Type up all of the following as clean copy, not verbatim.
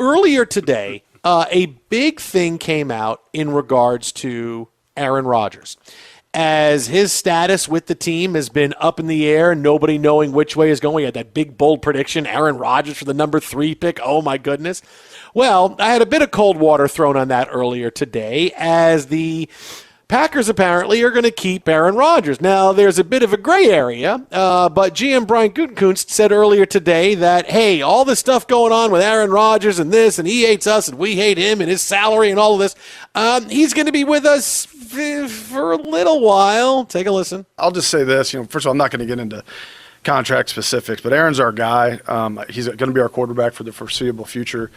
earlier today, a big thing came out in regards to Aaron Rodgers, as his status with the team has been up in the air, nobody knowing which way is going. He had that big, bold prediction, Aaron Rodgers for the number 3 pick. Oh, my goodness. Well, I had a bit of cold water thrown on that earlier today, as the Packers apparently are going to keep Aaron Rodgers. Now, there's a bit of a gray area, but GM Brian Gutekunst said earlier today that, hey, all this stuff going on with Aaron Rodgers and this, and he hates us and we hate him and his salary and all of this, he's going to be with us for a little while. Take a listen. I'll just say this. First of all, I'm not going to get into contract specifics, but Aaron's our guy. He's going to be our quarterback for the foreseeable future.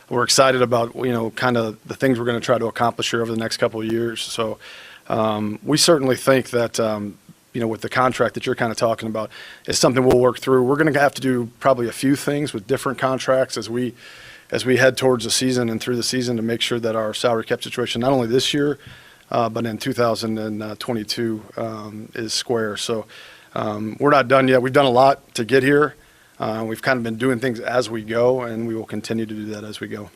We're excited about, kind of the things we're going to try to accomplish here over the next couple of years. So we certainly think that, with the contract that you're kind of talking about, is something we'll work through. We're going to have to do probably a few things with different contracts as we head towards the season and through the season to make sure that our salary cap situation, not only this year, but in 2022 is square. So we're not done yet. We've done a lot to get here. We've kind of been doing things as we go, and we will continue to do that as we go.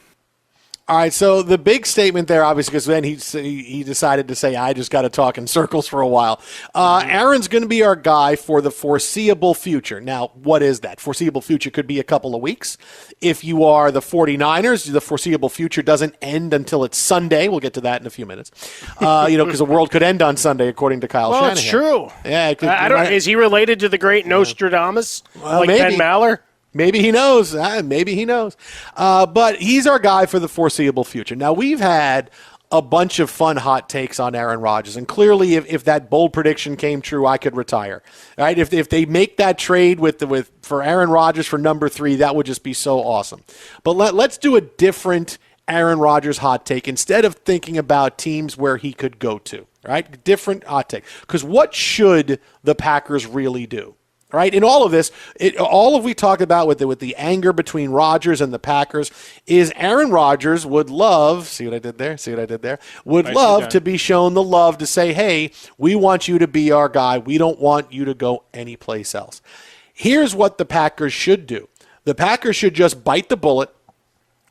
All right, so the big statement there, obviously, because then he decided to say, I just got to talk in circles for a while. Aaron's going to be our guy for the foreseeable future. Now, what is that? Foreseeable future could be a couple of weeks. If you are the 49ers, the foreseeable future doesn't end until it's Sunday. We'll get to that in a few minutes. Because the world could end on Sunday, according to Kyle Shanahan. Well, it's true. Yeah, is he related to the great Nostradamus, like maybe. Ken Maller? Maybe he knows. Maybe he knows. But he's our guy for the foreseeable future. Now, we've had a bunch of fun hot takes on Aaron Rodgers, and clearly if that bold prediction came true, I could retire. All right? If they make that trade for Aaron Rodgers for number 3, that would just be so awesome. But let's do a different Aaron Rodgers hot take instead of thinking about teams where he could go to. Right? Different hot take. Because what should the Packers really do? Right? In all of this, we talk about with the anger between Rodgers and the Packers is Aaron Rodgers would love, see what I did there? Would love to be shown the love to say, hey, we want you to be our guy. We don't want you to go anyplace else. Here's what the Packers should do. The Packers should just bite the bullet,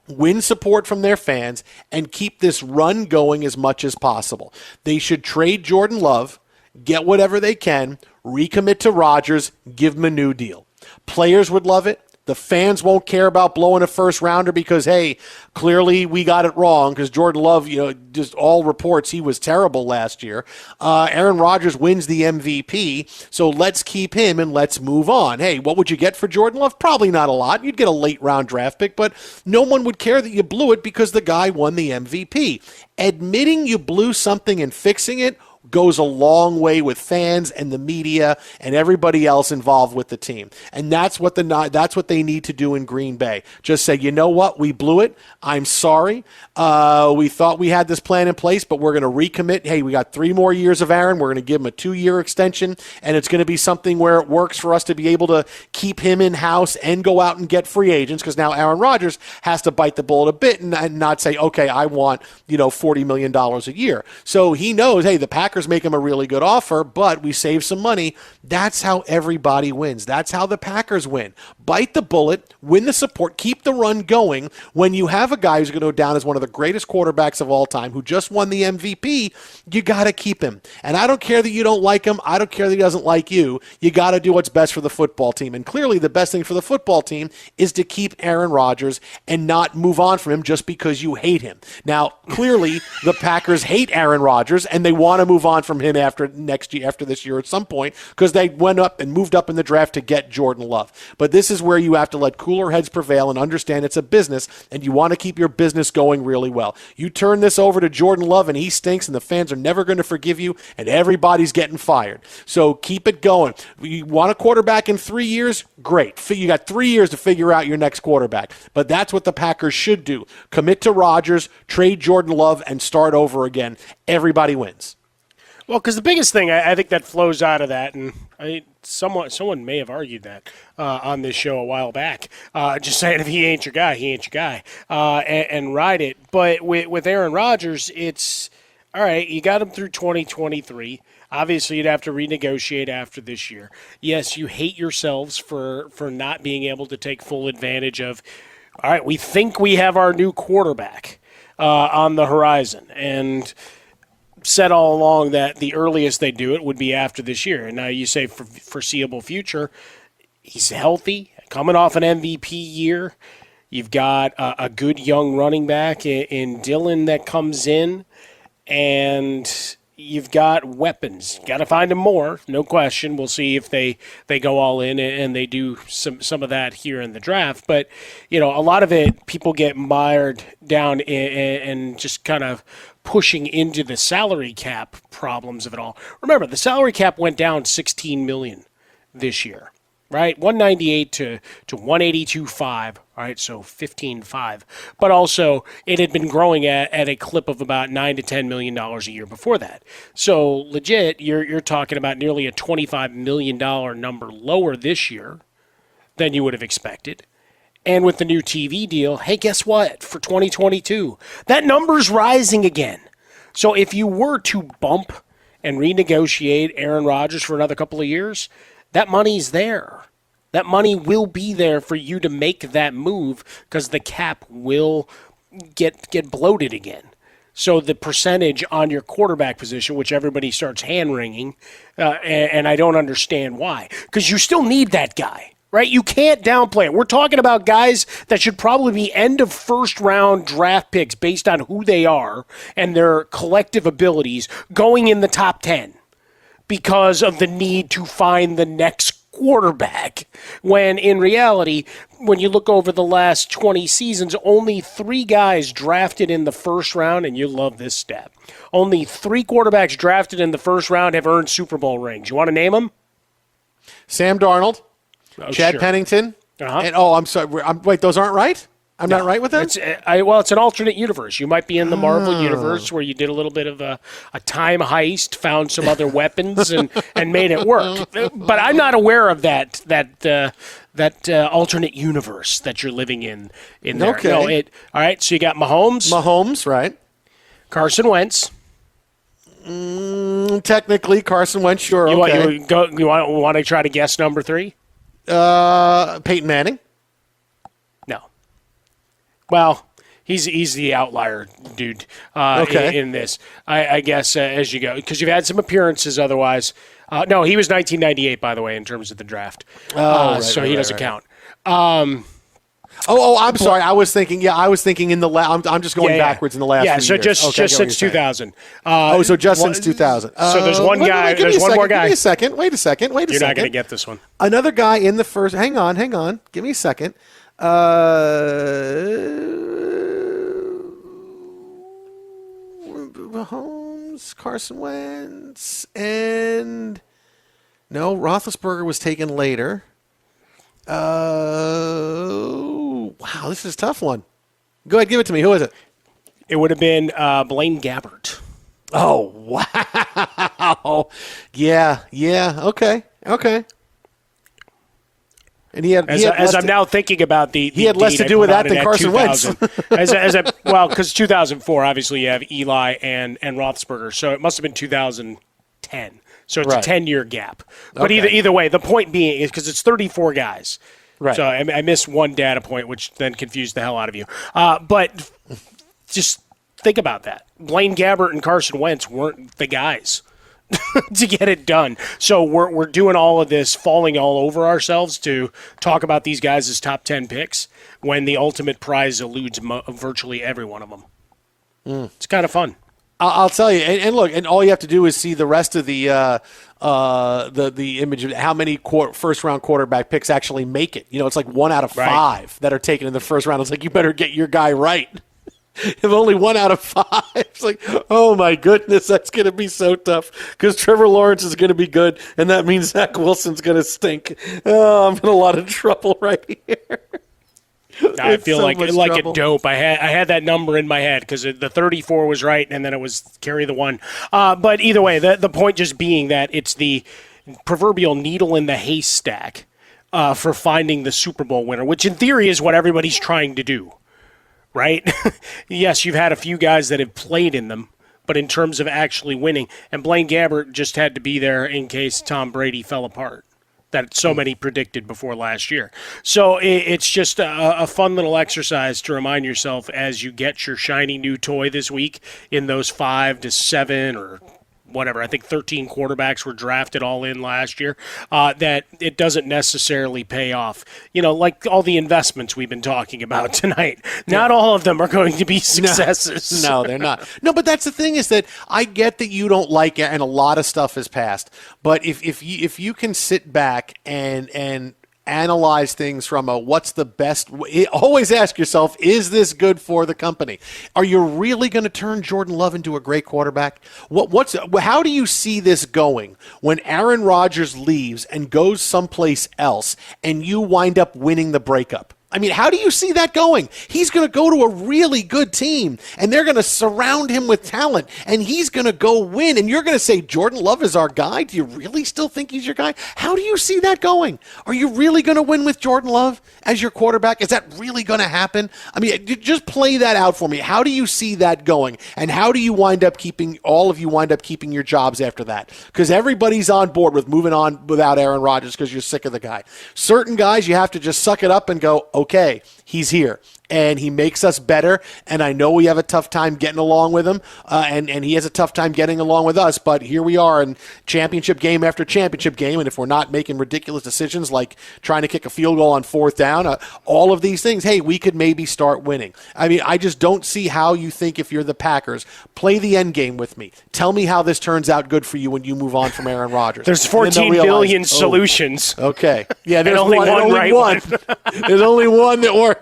win support from their fans, and keep this run going as much as possible. They should trade Jordan Love, get whatever they can, recommit to Rodgers, give him a new deal. Players would love it. The fans won't care about blowing a first rounder because, hey, clearly we got it wrong because Jordan Love, just all reports he was terrible last year. Aaron Rodgers wins the MVP, so let's keep him and let's move on. Hey, what would you get for Jordan Love? Probably not a lot. You'd get a late round draft pick, but no one would care that you blew it because the guy won the MVP. Admitting you blew something and fixing it goes a long way with fans and the media and everybody else involved with the team. And that's what they need to do in Green Bay. Just say, you know what? We blew it. I'm sorry. We thought we had this plan in place, but we're going to recommit. Hey, we got 3 more years of Aaron. We're going to give him a 2-year extension, and it's going to be something where it works for us to be able to keep him in-house and go out and get free agents, because now Aaron Rodgers has to bite the bullet a bit and not say, okay, I want $40 million a year. So he knows, hey, the Packers make him a really good offer, but we save some money. That's how everybody wins. That's how the Packers win. Bite the bullet, win the support, keep the run going. When you have a guy who's going to go down as one of the greatest quarterbacks of all time who just won the MVP, you got to keep him. And I don't care that you don't like him. I don't care that he doesn't like you. You got to do what's best for the football team. And clearly the best thing for the football team is to keep Aaron Rodgers and not move on from him just because you hate him. Now, clearly the Packers hate Aaron Rodgers and they want to move on from him after this year at some point, because they went up and moved up in the draft to get Jordan Love. But this is where you have to let cooler heads prevail and understand it's a business, and you want to keep your business going really well. You turn this over to Jordan Love and he stinks, and the fans are never going to forgive you, and everybody's getting fired. So keep it going. You want a quarterback in 3 years? Great. You got 3 years to figure out your next quarterback. But that's what the Packers should do. Commit to Rodgers, trade Jordan Love, and start over again. Everybody wins. Well, because the biggest thing I think that flows out of that, and someone may have argued that on this show a while back, just saying if he ain't your guy, he ain't your guy, and ride it. But with Aaron Rodgers, it's, all right, you got him through 2023. Obviously, you'd have to renegotiate after this year. Yes, you hate yourselves for not being able to take full advantage of all right, we think we have our new quarterback on the horizon. And said all along that the earliest they do it would be after this year. And now you say for foreseeable future, he's healthy, coming off an MVP year. You've got a good young running back in Dillon that comes in, and you've got weapons. Got to find them more, no question. We'll see if they go all in and they do some of that here in the draft. But, a lot of it, people get mired down and just kind of pushing into the salary cap problems of it all. Remember, the salary cap went down $16 million this year. Right, 198 to 182.5. All right, so 15.5. But also, it had been growing at a clip of about $9 to $10 million a year before that. So legit, you're talking about nearly a $25 million number lower this year than you would have expected. And with the new TV deal, hey, guess what? For 2022, that number's rising again. So if you were to bump and renegotiate Aaron Rodgers for another couple of years, that money's there. That money will be there for you to make that move because the cap will get bloated again. So the percentage on your quarterback position, which everybody starts hand-wringing, and I don't understand why, because you still need that guy, right? You can't downplay it. We're talking about guys that should probably be end-of-first-round draft picks based on who they are and their collective abilities going in the top 10. Because of the need to find the next quarterback. When in reality, when you look over the last 20 seasons, only 3 guys drafted in the first round, and you love this stat, only 3 quarterbacks drafted in the first round have earned Super Bowl rings. You want to name them? Sam Darnold, Chad Pennington, and I'm sorry. Wait, those aren't right? I'm not right with that? It's an alternate universe. You might be in the Marvel universe where you did a little bit of a time heist, found some other weapons, and made it work. But I'm not aware of that alternate universe that you're living in there. Okay. No, all right, so you got Mahomes. Mahomes, right. Carson Wentz. Technically, Carson Wentz, sure, You want to try to guess number 3? Peyton Manning. No. Well, he's the outlier, dude, in this. I guess as you go, because you've had some appearances otherwise. No, he was 1998, by the way, in terms of the draft. So he doesn't count. I'm sorry. I was thinking in the last. I'm just going backwards in the last. Yeah, few so years. just since 2000. So just since 2000. So there's one guy. There's one more guy. Give me a second. Wait a second. You're not going to get this one. Another guy in the first. Hang on. Give me a second. Mahomes, Carson Wentz, and no, Roethlisberger was taken later. Wow, this is a tough one. Go ahead, give it to me. Who is it? It would have been Blaine Gabbert. Oh, wow. Yeah, okay. And I'm now thinking about he had less to do with that than Carson Wentz. Because 2004, obviously you have Eli and Roethlisberger, so it must have been 2010. So it's a 10-year gap. But either way, the point being is because it's 34 guys. Right. So I missed one data point, which then confused the hell out of you. But just think about that. Blaine Gabbert and Carson Wentz weren't the guys to get it done. So we're doing all of this, falling all over ourselves to talk about these guys as top 10 picks when the ultimate prize eludes virtually every one of them. It's kind of fun. I'll tell you, and look, and all you have to do is see the rest of the image of how many first round quarterback picks actually make it. It's like 1 out of 5 that are taken in the first round. It's like you better get your guy right. If only 1 out of 5, it's like, oh my goodness, that's going to be so tough because Trevor Lawrence is going to be good, and that means Zach Wilson's going to stink. Oh, I'm in a lot of trouble right here. I feel so like a dope. I had that number in my head because the 34 was right, and then it was carry the 1. But either way, the point just being that it's the proverbial needle in the haystack for finding the Super Bowl winner, which in theory is what everybody's trying to do. Right? Yes, you've had a few guys that have played in them, but in terms of actually winning, and Blaine Gabbert just had to be there in case Tom Brady fell apart. that so many predicted before last year. So it's just a fun little exercise to remind yourself as you get your shiny new toy this week in those 5 to 7 or whatever, I think 13 quarterbacks were drafted all in last year, that it doesn't necessarily pay off. Like all the investments we've been talking about tonight, not all of them are going to be successes. No, they're not. No, but that's the thing is that I get that you don't like it, and a lot of stuff has passed. But if you can sit back and analyze things from a what's the best, always ask yourself, is this good for the company? Are you really going to turn Jordan Love into a great quarterback? How do you see this going when Aaron Rodgers leaves and goes someplace else and you wind up winning the breakup? I mean, how do you see that going? He's going to go to a really good team, and they're going to surround him with talent, and he's going to go win, and you're going to say, Jordan Love is our guy? Do you really still think he's your guy? How do you see that going? Are you really going to win with Jordan Love as your quarterback? Is that really going to happen? I mean, just play that out for me. How do you see that going, and how do you wind up keeping your jobs after that? Because everybody's on board with moving on without Aaron Rodgers because you're sick of the guy. Certain guys, you have to just suck it up and go, okay, he's here, and he makes us better, and I know we have a tough time getting along with him, and he has a tough time getting along with us, but here we are in championship game after championship game, and if we're not making ridiculous decisions like trying to kick a field goal on 4th down, all of these things, hey, we could maybe start winning. I mean, I just don't see how you think if you're the Packers, play the end game with me. Tell me how this turns out good for you when you move on from Aaron Rodgers. There's 14 billion solutions. Okay. Yeah, there's only one right one. There's only one that works.